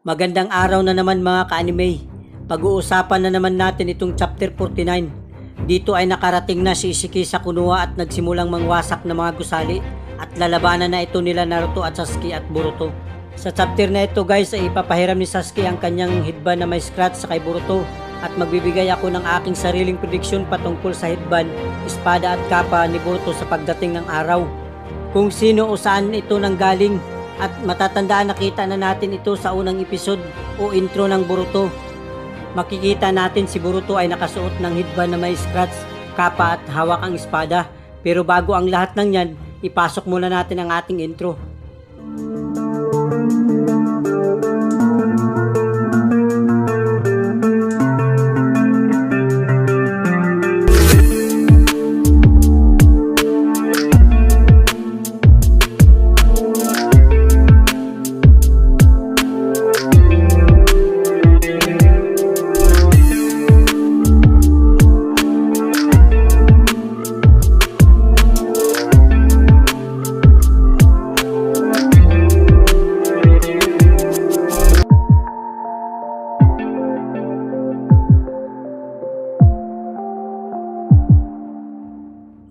Magandang araw na naman mga ka-anime. Pag-uusapan na naman natin itong chapter 49. Dito ay nakarating na si Ishiki sa Konoha at nagsimulang mangwasak ng mga gusali at lalabanan na ito nila Naruto at Sasuke at Boruto. Sa chapter na ito guys ay ipapahiram ni Sasuke ang kanyang headband na may scratch sa kay Boruto at magbibigay ako ng aking sariling prediction patungkol sa headband, espada at kapa ni Boruto sa pagdating ng araw. Kung sino o saan ito nanggaling at matatandaan nakita na natin ito sa unang episode o intro ng Boruto. Makikita natin si Boruto ay nakasuot ng headband na may scratch, kapa at hawak ang espada. Pero bago ang lahat ng yan, ipasok muna natin ang ating intro.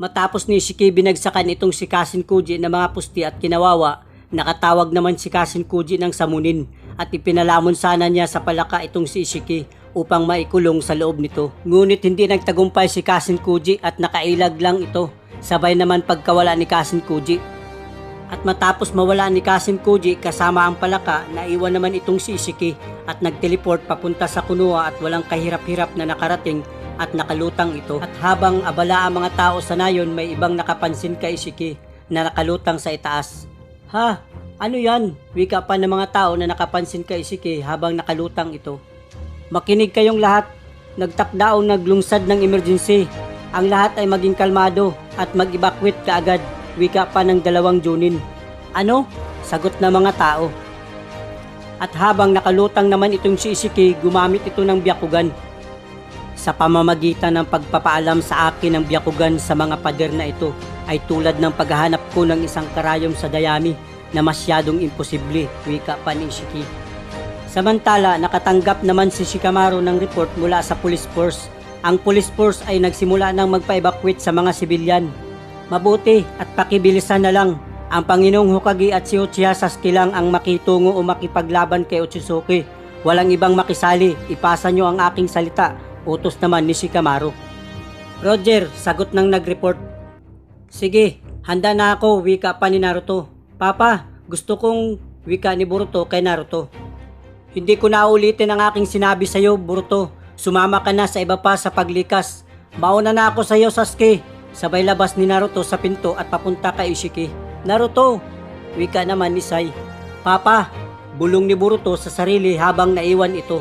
Matapos ni Ishiki binagsakan itong si Kashinkuji na mga pusti at kinawawa, nakatawag naman si Kashinkuji ng samunin at ipinalamon sana niya sa palaka itong si Ishiki upang maikulong sa loob nito. Ngunit hindi nagtagumpay si Kashinkuji at nakailag lang ito, sabay naman pagkawala ni Kashinkuji. At matapos mawala ni Kashinkuji kasama ang palaka, naiwan naman itong si Ishiki at nagteleport papunta sa Konoha at walang kahirap-hirap na nakarating at nakalutang ito. At habang abala ang mga tao sa nayon, may ibang nakapansin kay Ishiki na nakalutang sa itaas. Ha? Ano yan? Wika pa ng mga tao na nakapansin kay Ishiki habang nakalutang ito. Makinig kayong lahat. Nagtakdaong naglungsad ng emergency. Ang lahat ay maging kalmado at mag-evacuate kaagad. Wika pa ng 2 Jonin. Ano? Sagot ng mga tao. At habang nakalutang naman itong si Ishiki, gumamit ito ng Byakugan. Sa pamamagitan ng pagpapaalam sa akin ng Byakugan sa mga pader na ito ay tulad ng paghahanap ko ng isang karayom sa dayami na masyadong imposible, wika pa ni Ishiki. Samantala, nakatanggap naman si Shikamaru ng report mula sa police force. Ang police force ay nagsimula ng magpa-evacuate sa mga sibilyan. Mabuti at pakibilisan na lang. Ang Panginoong Hokage at si Uchiha Sasuke lang ang makitungo o makipaglaban kay Otsutsuki. Walang ibang makisali, ipasa nyo ang aking salita. Utos naman ni Shikamaru. Roger, sagot ng nag-report. Sige, handa na ako, wika pa ni Naruto. Papa, gusto kong wika ni Boruto kay Naruto. Hindi ko na ulitin ang aking sinabi sa iyo, Boruto. Sumama ka na sa iba pa sa paglikas. Mauna na ako sa iyo, Sasuke. Sabay labas ni Naruto sa pinto at papunta kay Ishiki. Naruto, wika naman ni Sai. Papa, bulong ni Boruto sa sarili habang naiwan ito.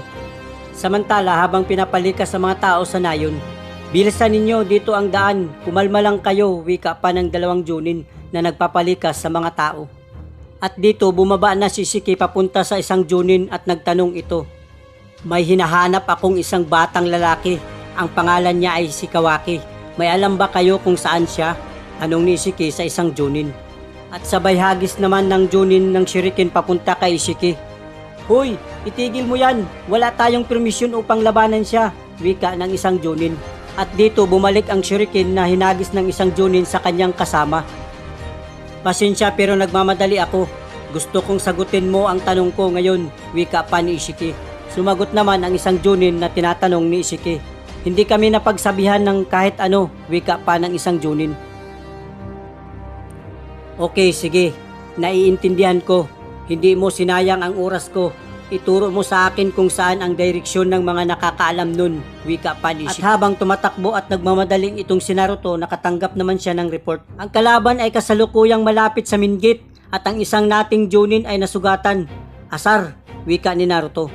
Samantala habang pinapalikas sa mga tao sa nayon, bilisan ninyo dito ang daan, kumalma lang kayo, wika pa ng 2 Jonin na nagpapalikas sa mga tao. At dito bumaba na si Ishiki papunta sa isang Jonin at nagtanong ito. May hinahanap akong isang batang lalaki, ang pangalan niya ay si Kawaki. May alam ba kayo kung saan siya? Tanong ni Ishiki sa isang Jonin. At sabay hagis naman ng Jonin ng shuriken papunta kay Ishiki. Hoy, itigil mo yan. Wala tayong permisyon upang labanan siya, wika ng isang Jonin. At dito bumalik ang shuriken na hinagis ng isang Jonin sa kanyang kasama. Pasensya pero nagmamadali ako. Gusto kong sagutin mo ang tanong ko ngayon, wika pa ni Ishiki. Sumagot naman ang isang Jonin na tinatanong ni Ishiki. Hindi kami napagsabihan ng kahit ano, wika pa ng isang Jonin. Okay, sige. Naiintindihan ko. Hindi mo sinayang ang oras ko. Ituro mo sa akin kung saan ang direksyon ng mga nakakaalam nun, wika pa ni Ishiki. At habang tumatakbo at nagmamadaling itong si Naruto, nakatanggap naman siya ng report. Ang kalaban ay kasalukuyang malapit sa main gate at ang isang nating Jonin ay nasugatan. Asar, wika ni Naruto.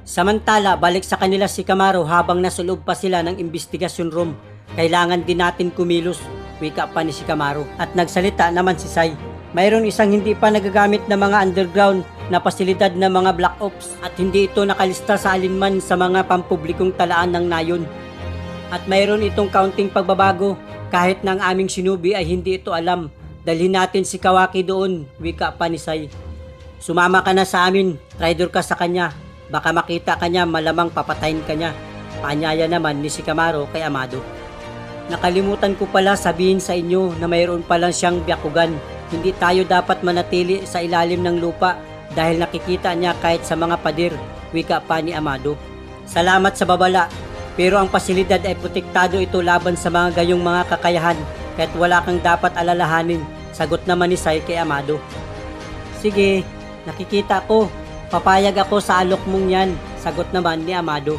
Samantala, balik sa kanila si Shikamaru habang nasa loob pa sila ng investigasyon room. Kailangan din natin kumilos, wika pa ni Shikamaru. At nagsalita naman si Sai. Mayroon isang hindi pa nagagamit na mga underground na pasilidad ng mga Black Ops at hindi ito nakalista sa alinman sa mga pampublikong talaan ng nayon. At mayroon itong kaunting pagbabago kahit na ang aming shinobi ay hindi ito alam. Dalhin natin si Kawaki doon, wika pa ni Sai. Sumama ka na sa amin, traitor ka sa kanya. Baka makita ka niya, malamang papatayin ka niya. Paanyaya naman ni Shikamaru kay Amado. Nakalimutan ko pala sabihin sa inyo na mayroon palang siyang Byakugan. Hindi tayo dapat manatili sa ilalim ng lupa dahil nakikita niya kahit sa mga pader, wika pa ni Amado. Salamat sa babala, pero ang pasilidad ay protektado ito laban sa mga gayong mga kakayahan kahit wala kang dapat alalahanin, sagot naman ni Sai kay Amado. Sige, nakikita ko, papayag ako sa alok mong yan, sagot naman ni Amado.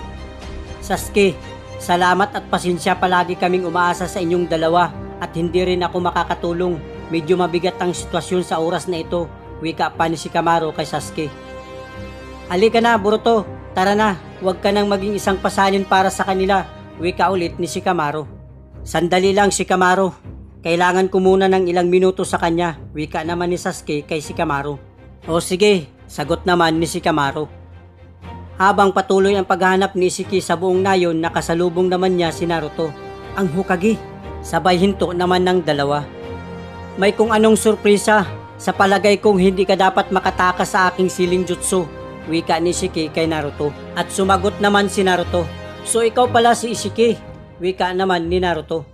Sasuke, salamat at pasensya, palagi kaming umaasa sa inyong dalawa at hindi rin ako makakatulong. Medyo mabigat ang sitwasyon sa oras na ito, wika pa ni Shikamaru kay Sasuke. Halika na Boruto, tara na, huwag ka nang maging isang pasalin para sa kanila, wika ulit ni Shikamaru. Sandali lang Shikamaru, kailangan ko muna ng ilang minuto sa kanya, wika naman ni Sasuke kay Shikamaru. O sige, sagot naman ni Shikamaru. Habang patuloy ang paghahanap ni Ishiki sa buong nayon, nakasalubong naman niya si Naruto. Ang Hokage, sabay hinto naman ng dalawa. May kung anong surpresa, sa palagay kong hindi ka dapat makatakas sa aking siling jutsu, wika ni Ishiki kay Naruto. At sumagot naman si Naruto. So ikaw pala si Ishiki, wika naman ni Naruto.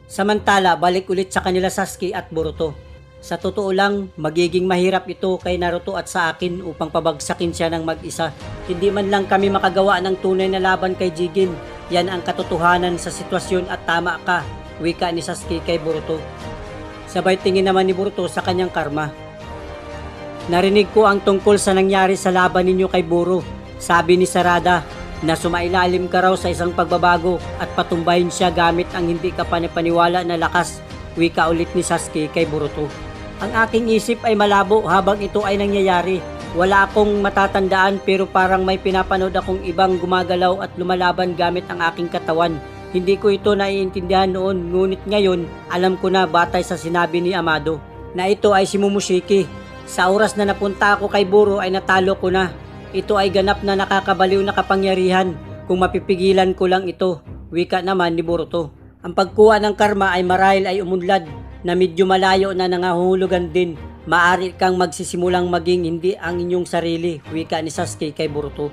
Samantala, balik ulit sa kanila Sasuke at Boruto. Sa totoo lang, magiging mahirap ito kay Naruto at sa akin upang pabagsakin siya ng mag-isa. Hindi man lang kami makagawa ng tunay na laban kay Jigen. Yan ang katotohanan sa sitwasyon at tama ka, wika ni Sasuke kay Boruto. Sabay tingin naman ni Boruto sa kanyang karma. Narinig ko ang tungkol sa nangyari sa laban ninyo kay Boro. Sabi ni Sarada na sumailalim ka raw sa isang pagbabago at patumbahin siya gamit ang hindi ka panipaniwala na lakas, wika ulit ni Sasuke kay Boruto. Ang aking isip ay malabo habang ito ay nangyayari. Wala akong matatandaan pero parang may pinapanood akong ibang gumagalaw at lumalaban gamit ang aking katawan. Hindi ko ito naiintindihan noon, ngunit ngayon alam ko na batay sa sinabi ni Amado na ito ay si Momoshiki. Sa oras na napunta ako kay Boro ay natalo ko na. Ito ay ganap na nakakabaliw na kapangyarihan kung mapipigilan ko lang ito, wika naman ni Boruto. Ang pagkuha ng karma ay marahil ay umunlad na medyo malayo na nangahulugan din. Maari kang magsisimulang maging hindi ang inyong sarili, wika ni Sasuke kay Boruto.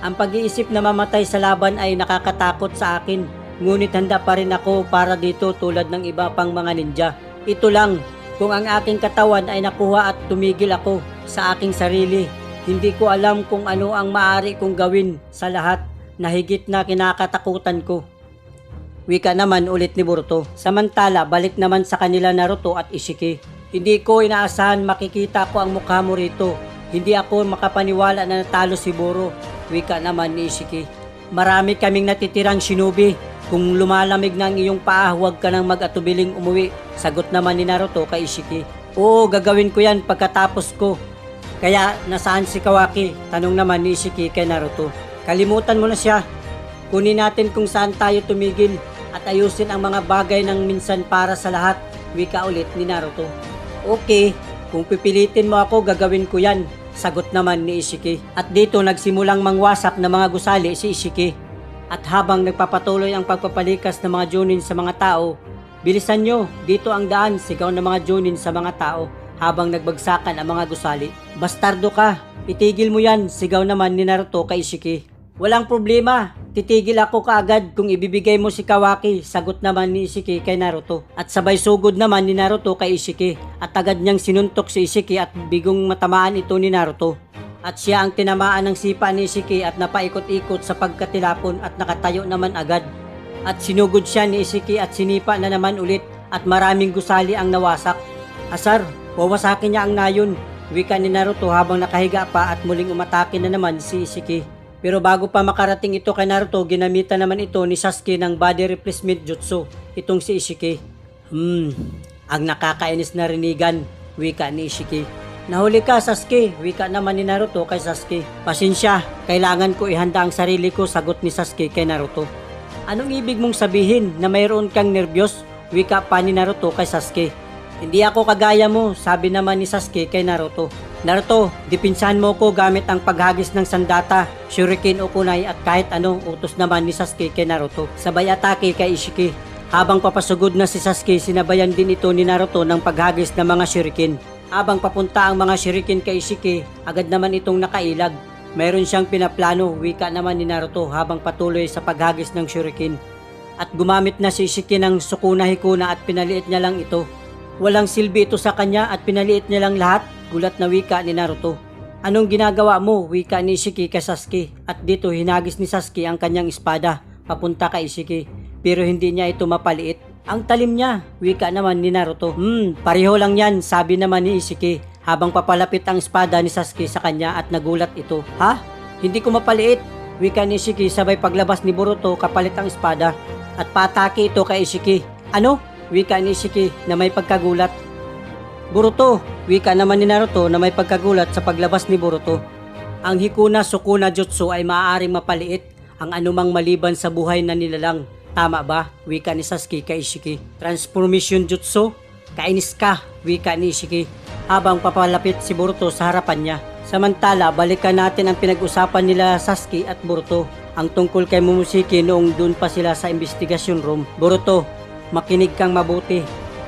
Ang pag-iisip na mamatay sa laban ay nakakatakot sa akin, ngunit handa pa rin ako para dito tulad ng iba pang mga ninja. Ito lang, kung ang aking katawan ay nakuha at tumigil ako sa aking sarili, hindi ko alam kung ano ang maaari kong gawin sa lahat na higit na kinakatakutan ko. Wika naman ulit ni Boruto. Samantala, balik naman sa kanila Naruto at Ishiki. Hindi ko inaasahan makikita ko ang mukha mo rito. Hindi ako makapaniwala na natalo si Boro, wika naman ni Ishiki. Marami kaming natitirang shinobi. Kung lumalamig na ang iyong paa, huwag ka nang mag-atubiling umuwi, sagot naman ni Naruto kay Ishiki. Oo, gagawin ko yan pagkatapos ko. Kaya nasaan si Kawaki? Tanong naman ni Ishiki kay Naruto. Kalimutan mo na siya. Kunin natin kung saan tayo tumigil at ayusin ang mga bagay ng minsan para sa lahat, wika ulit ni Naruto. Okay, kung pipilitin mo ako gagawin ko yan, sagot naman ni Ishiki. At dito nagsimulang mangwasak na mga gusali si Ishiki. At habang nagpapatuloy ang pagpapalikas ng mga Jonin sa mga tao, bilisan nyo, dito ang daan, sigaw ng mga Jonin sa mga tao habang nagbagsakan ang mga gusali. Bastardo ka, itigil mo yan, sigaw naman ni Naruto kay Ishiki. Walang problema, titigil ako kaagad kung ibibigay mo si Kawaki, sagot naman ni Ishiki kay Naruto. At sabay sugod naman ni Naruto kay Ishiki at agad niyang sinuntok si Ishiki at bigong matamaan ito ni Naruto. At siya ang tinamaan ng sipa ni Ishiki at napaikot-ikot sa pagkatilapon at nakatayo naman agad. At sinugod siya ni Ishiki at sinipa na naman ulit at maraming gusali ang nawasak. Asar, wawasakin niya ang nayon, wika ni Naruto habang nakahiga pa at muling umatake na naman si Ishiki. Pero bago pa makarating ito kay Naruto, ginamitan naman ito ni Sasuke ng body replacement jutsu, itong si Ishiki. Ang nakakainis na rinigan, wika ni Ishiki. Nahuli ka Sasuke, wika naman ni Naruto kay Sasuke. Pasensya, kailangan ko ihanda ang sarili ko, sagot ni Sasuke kay Naruto. Anong ibig mong sabihin na mayroon kang nervyos, wika pa ni Naruto kay Sasuke. Hindi ako kagaya mo, sabi naman ni Sasuke kay Naruto. Naruto, dipinsahan mo ko gamit ang paghagis ng sandata, shuriken o kunai at kahit ano, utos naman ni Sasuke kay Naruto. Sabay atake kay Ishiki. Habang papasugod na si Sasuke, sinabayan din ito ni Naruto ng paghagis ng mga shuriken. Habang papunta ang mga shuriken kay Ishiki, agad naman itong nakailag. Mayroon siyang pinaplano, wika naman ni Naruto habang patuloy sa paghagis ng shuriken. At gumamit na si Ishiki ng Sukuna Hikuna at pinaliit niya lang ito. Walang silbi ito sa kanya at pinaliit niya lang lahat, gulat na wika ni Naruto. Anong ginagawa mo, wika ni Ishiki kay Sasuke, at dito hinagis ni Sasuke ang kanyang espada papunta kay Ishiki, pero hindi niya ito mapaliit. Ang talim niya, wika naman ni Naruto. Pareho lang yan, sabi naman ni Ishiki habang papalapit ang espada ni Sasuke sa kanya at nagulat ito. Ha? Hindi ko mapaliit, wika ni Ishiki sabay paglabas ni Boruto kapalit ang espada at patake ito kay Ishiki. Ano? Wika ni Ishiki na may pagkagulat. Boruto, wika naman ni Naruto na may pagkagulat sa paglabas ni Boruto. Ang Hikuna Sukuna Jutsu ay maaaring mapaliit ang anumang maliban sa buhay na nilalang. Tama ba? Wika ni Sasuke kay Ishiki. Transformation Jutsu? Kainis ka, wika ni Ishiki habang papalapit si Boruto sa harapan niya. Samantala, balikan natin ang pinag-usapan nila Sasuke at Boruto. Ang tungkol kay Momoshiki noong doon pa sila sa investigation room. Boruto, makinig kang mabuti.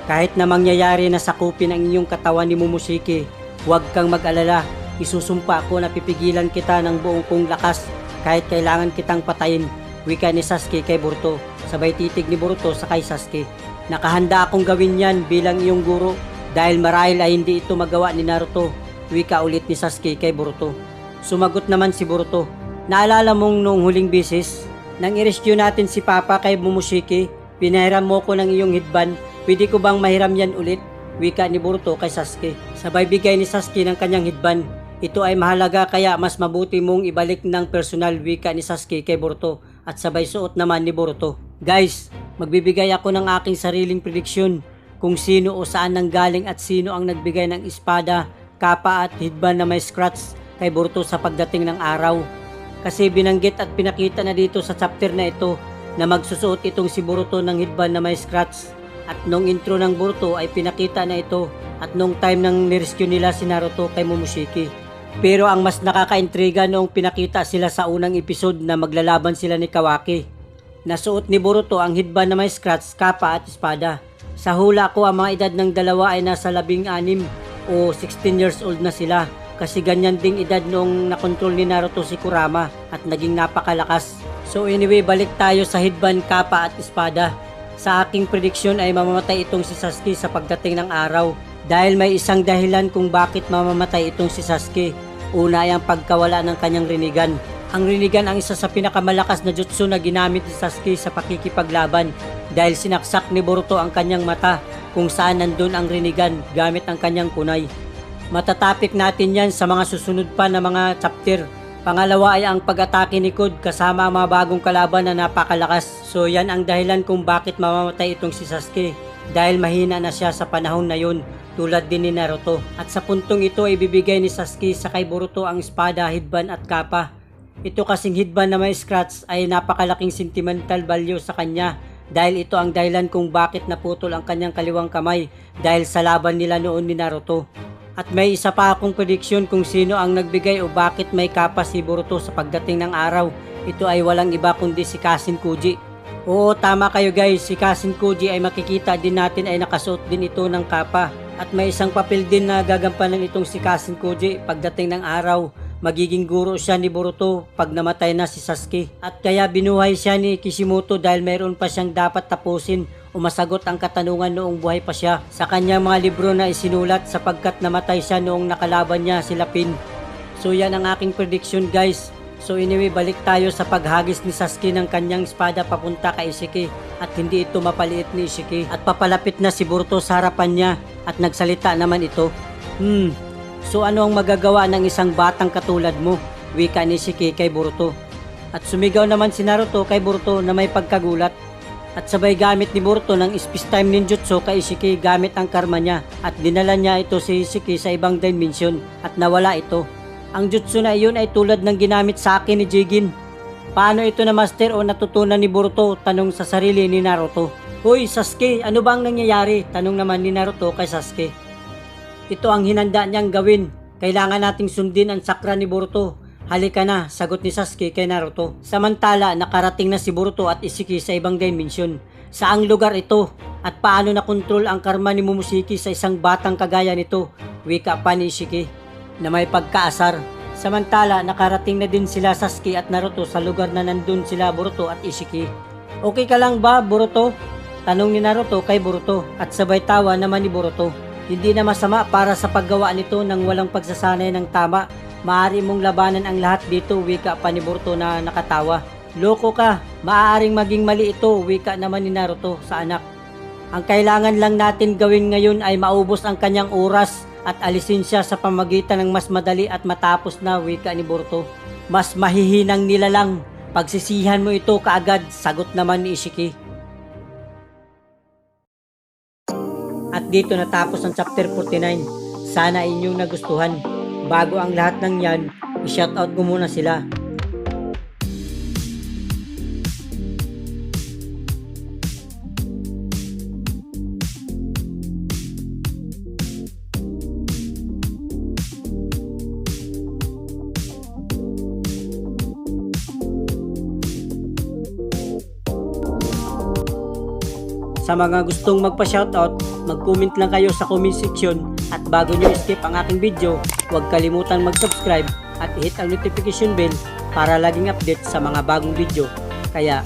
Kahit na mangyayari na sakupin ang inyong katawan ni Momoshiki, huwag kang mag-alala. Isusumpa ko na pipigilan kita ng buong kong lakas kahit kailangan kitang patayin, wika ni Sasuke kay Boruto. Sabay titig ni Boruto sa kay Sasuke. Nakahanda akong gawin yan bilang iyong guro dahil marahil ay hindi ito magawa ni Naruto, wika ulit ni Sasuke kay Boruto. Sumagot naman si Boruto. Naalala mong noong huling bisis, nang i-rescue natin si Papa kay Momoshiki, pinahiram mo ko ng iyong headband, pwede ko bang mahiram yan ulit? Wika ni Boruto kay Sasuke. Sabay bigay ni Sasuke ng kanyang headband. Ito ay mahalaga kaya mas mabuti mong ibalik ng personal, wika ni Sasuke kay Boruto at sabay suot naman ni Boruto. Guys, magbibigay ako ng aking sariling prediksyon kung sino o saan nanggaling at sino ang nagbigay ng espada, kapa at headband na may scratch kay Boruto sa pagdating ng araw. Kasi binanggit at pinakita na dito sa chapter na ito na magsusuot itong si Boruto ng headband na may scratch. At nung intro ng Boruto ay pinakita na ito at nung time ng nirescue nila si Naruto kay Momoshiki. Pero ang mas nakakaintriga noong pinakita sila sa unang episode na maglalaban sila ni Kawaki. Nasuot ni Boruto ang headband na may scratch, kapa at espada. Sa hula ko ang mga edad ng dalawa ay nasa 16 o 16 years old na sila. Kasi ganyan ding edad noong nakontrol ni Naruto si Kurama at naging napakalakas. So anyway, balik tayo sa headband, kapa at espada. Sa aking prediksyon ay mamamatay itong si Sasuke sa pagdating ng araw. Dahil may isang dahilan kung bakit mamamatay itong si Sasuke. Una ay ang pagkawala ng kanyang Rinnegan. Ang Rinnegan ang isa sa pinakamalakas na jutsu na ginamit ni Sasuke sa pakikipaglaban. Dahil sinaksak ni Boruto ang kanyang mata kung saan nandun ang Rinnegan gamit ang kanyang kunay. Matatapik natin yan sa mga susunod pa na mga chapter. Pangalawa ay ang pag-atake ni Code kasama ang mga bagong kalaban na napakalakas. So yan ang dahilan kung bakit mamamatay itong si Sasuke. Dahil mahina na siya sa panahon na yun, tulad din ni Naruto. At sa puntong ito ay ibibigay ni Sasuke sa kay Boruto ang espada, headband at kapa. Ito kasing headband na may scratch ay napakalaking sentimental value sa kanya. Dahil ito ang dahilan kung bakit naputol ang kanyang kaliwang kamay dahil sa laban nila noon ni Naruto. At may isa pa akong prediksyon kung sino ang nagbigay o bakit may kapa si Boruto sa pagdating ng araw. Ito ay walang iba kundi si Kasin Koji. Oo, tama kayo guys, si Kasin Koji ay makikita din natin ay nakasuot din ito ng kapa. At may isang papel din na gagampanan itong si Kasin Koji pagdating ng araw. Magiging guro siya ni Boruto pag namatay na si Sasuke. At kaya binuhay siya ni Kishimoto dahil mayroon pa siyang dapat tapusin o masagot ang katanungan noong buhay pa siya sa kanyang mga libro na isinulat sapagkat namatay siya noong nakalaban niya si Lapin. So yan ang aking prediction guys. So anyway, balik tayo sa paghagis ni Sasuke ng kanyang espada papunta kay Ishiki at hindi ito mapaliit ni Ishiki at papalapit na si Boruto sa harapan niya at nagsalita naman ito. So ano ang magagawa ng isang batang katulad mo? Wika ni Ishiki kay Boruto. At sumigaw naman si Naruto kay Boruto na may pagkagulat. At sabay gamit ni Boruto ng space time ninjutsu kay Ishiki gamit ang karma niya at dinala niya ito si Ishiki sa ibang dimension at nawala ito. Ang jutsu na iyon ay tulad ng ginamit sa akin ni Jigin. Paano ito na master o natutunan ni Boruto? Tanong sa sarili ni Naruto. Hoy Sasuke, ano ba ang nangyayari? Tanong naman ni Naruto kay Sasuke. Ito ang hinanda niyang gawin. Kailangan nating sundin ang sakra ni Boruto. Halika na, sagot ni Sasuke kay Naruto. Samantala, nakarating na si Boruto at Ishiki sa ibang dimension. Saang lugar ito? At paano nakontrol ang karma ni Momoshiki sa isang batang kagaya nito, wika pa ni Ishiki, na may pagkaasar. Samantala, nakarating na din sila Sasuke at Naruto sa lugar na nandun sila Boruto at Ishiki. Okay ka lang ba, Boruto? Tanong ni Naruto kay Boruto at sabay tawa naman ni Boruto. Hindi na masama para sa paggawa nito ng walang pagsasanay ng tama. Maaari mong labanan ang lahat dito, wika pa ni Boruto na nakatawa. Loko ka, maaaring maging mali ito, wika naman ni Naruto sa anak. Ang kailangan lang natin gawin ngayon ay maubos ang kanyang oras at alisin siya sa pamagitan ng mas madali at matapos na, wika ni Boruto. Mas mahihinang nilalang, pagsisihan mo ito kaagad, sagot naman ni Ishiki. At dito natapos ang chapter 49. Sana inyong nagustuhan. Bago ang lahat ng yan, i-shoutout ko muna sila. Sa mga gustong magpa-shoutout, mag-comment lang kayo sa comment section at bago nyo skip ang aking video, huwag kalimutan mag-subscribe at i-hit ang notification bell para laging update sa mga bagong video. Kaya